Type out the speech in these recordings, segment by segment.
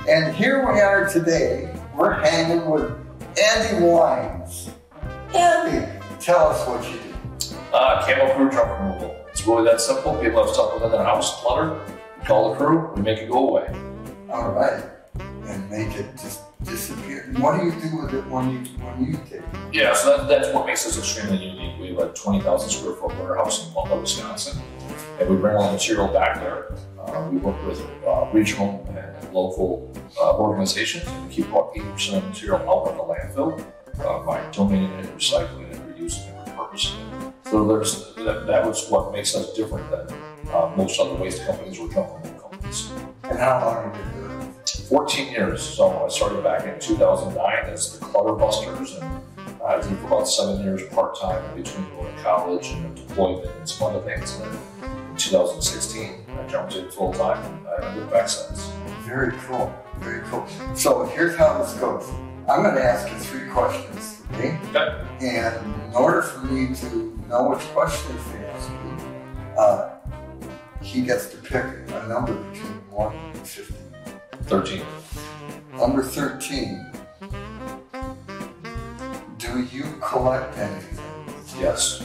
And here we are today. We're hanging with Andy Weins. Andy, tell us what you do. Camo crew junk removal. It's really that simple. People have stuff within their house, clutter. We call the crew, we make it go away. All right. And make it just disappear. What do you do with it when you take it? Yeah, so that's what makes us extremely unique. We have a 20,000 square foot warehouse in Milwaukee, Wisconsin, and we bring all the material back there. We work with regional and local organizations, and we keep about 80% of the material out of the landfill by donating it, recycling it, reusing it, repurposing it. So that was what makes us different than most other waste companies or junk removal companies. And how long have you been doing it? 14 years. So I started back in 2009 as the Clutter Busters, and I did for about 7 years part-time in between going to college and deployment and some other things. And then in 2016, I jumped in full-time, and I haven't looked back since. Very cool, very cool. So here's how this goes. I'm going to ask you 3 questions today. Okay. And in order for me to know which questions to ask you, he gets to pick a number between 1 and 15. 13. Number 13. Do you collect anything? Yes.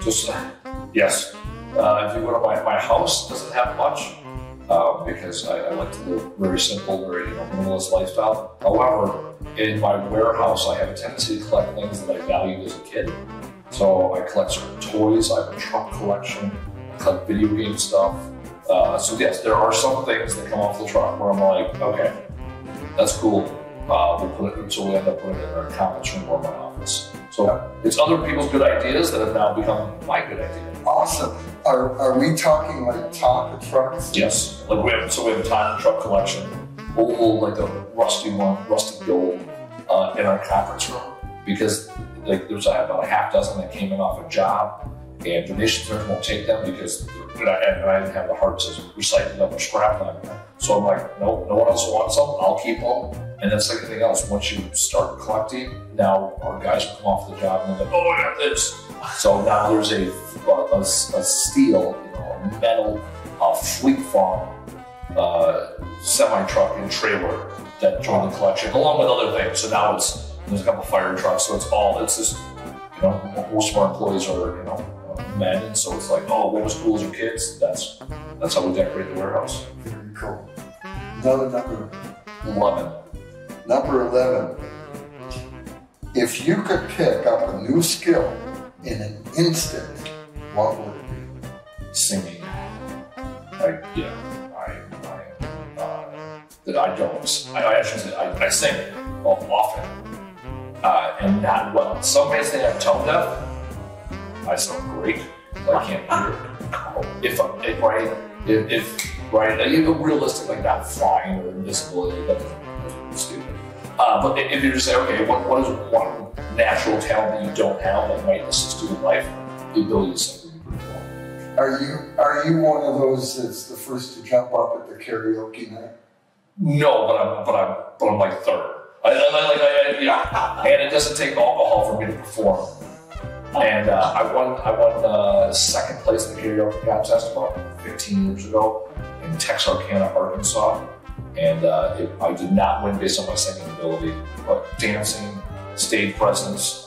Just, yes. If you go to my house, doesn't have much because I like to live very simple, very minimalist lifestyle. However, in my warehouse, I have a tendency to collect things that I valued as a kid. So I collect certain toys, I have a truck collection, I collect video game stuff. So yes, there are some things that come off the truck where I'm like, okay, that's cool. We'll put it, so we end up putting it in our conference room or my office. So it's other people's good ideas that have now become my good idea. Awesome. Are we talking like Tonka trucks? Yes. Like we have a Tonka truck collection, old like the rusty gold in our conference room, because like there's about a half dozen that came in off a job, and donation centers won't take them because I didn't have the heart to recycle them or scrap them. So I'm like, no one else wants them, I'll keep them. And that's like anything else. Once you start collecting, now our guys will come off the job and they're like, oh, I got this. So now there's a steel, a metal Fleet Farm semi-truck and trailer that joined the collection, along with other things. So now there's a couple fire trucks, so it's just, most of our employees are, men, and so it's like, oh, what was cool as your kids? That's how we decorate the warehouse. Very cool. Another number. 11. Number 11. If you could pick up a new skill in an instant, what would it be? Singing. I sing often, and not well. Some may say I'm tone deaf. I sound great, but I can't hear. Realistic, like not flying or invisibility, that's stupid. But if you just say, okay, what is one natural talent that you don't have that might assist you in life? The ability to sing would be pretty cool. Are you one of those that's the first to jump up at the karaoke night? No, but I'm like third. And it doesn't take alcohol for me to perform. And I won second place in the karaoke contest about 15 years ago in Texarkana, Arkansas. And I did not win based on my singing ability, but dancing, stage presence,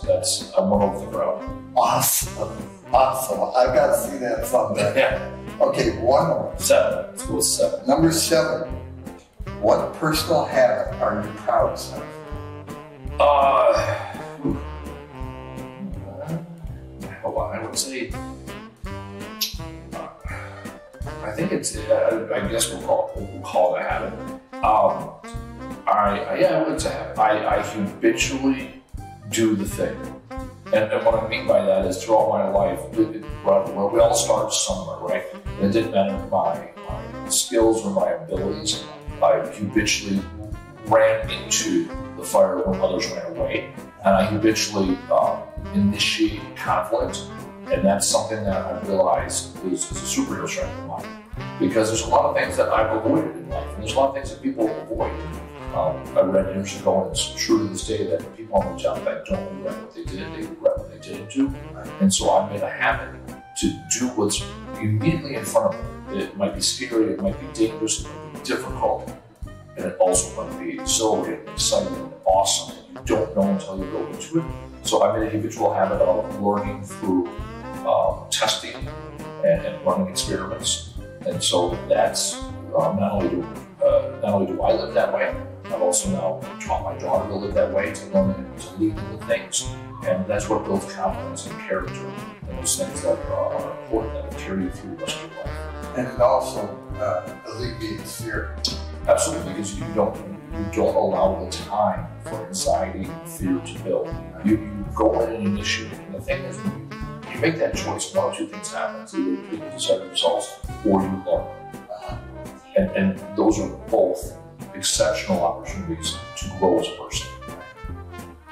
I'm one over the crowd. Awesome. I've got to see that someday. Yeah. Okay, one more. 7. Let's go with 7. Number 7. What personal habit are you proudest of? I would say, I think it's, I guess we'll call it a habit. I would say I habitually do the thing. And what I mean by that is throughout my life, we all start somewhere, right? And it didn't matter my skills or my abilities. I habitually ran into the fire when others ran away. And I habitually initiate conflict. And that's something that I realized is a superhero strength of mine. Because there's a lot of things that I've avoided in life, and there's a lot of things that people avoid. I read years ago, and it's true to this day, that people on the job that don't regret what they did, they regret what they didn't do. And so I made a habit to do what's immediately in front of me. It might be scary, it might be dangerous, it might be difficult. and it also might be exhilarating, exciting, and awesome. You don't know until you go into it. So I'm in a habitual habit of learning through testing and running experiments. And so that's not only do I live that way, I've also now taught my daughter to live that way, to learn to lead into things. And that's what builds confidence and character and those things that are important that will carry you through the rest of your life. And it also alleviates fear. Absolutely, because you don't allow the time for anxiety and fear to build. You go in and initiate, and the thing is, when you make that choice, one or two things happen. Either you decide results or you learn. And those are both exceptional opportunities to grow as a person.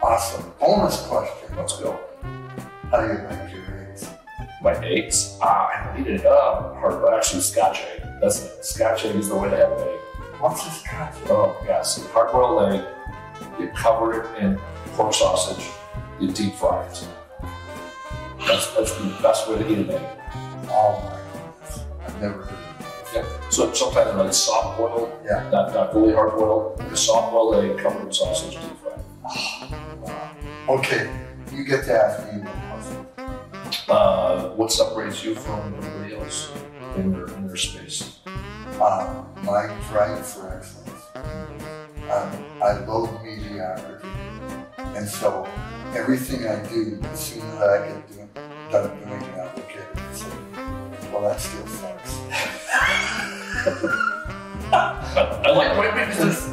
Awesome. Bonus question. Let's go. How do you make your eggs? My eggs? I don't eat it hard, but actually Scotch egg. That's it. Scotch egg is the way to have an egg. What's a Scotch egg? Oh, yes. So hard-boiled egg, you cover it in pork sausage, you deep fry it. That's the best way to eat an egg. Oh my goodness. I've never heard of it. Yeah. So sometimes like soft boiled, Yeah. not fully hard boiled, a soft boiled egg covered in sausage, deep fried. Wow. Okay, you get to ask me one question. What separates you from everybody else in their space? My drive for excellence. I loathe mediocrity. And so everything I do, as soon as I get done doing it, I look at it and say, well, that still sucks. I like the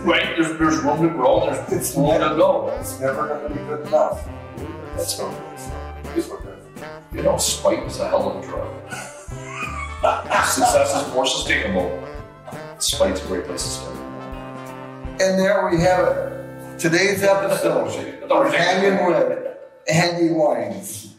way there's room to grow, there's room to go. It's never going to be good enough. That's what it is. You know, spite is a hell of a drug. Success is more sustainable. Spite's a great place to start. And there we have it. Today's episode of Hangin with Andy Weins.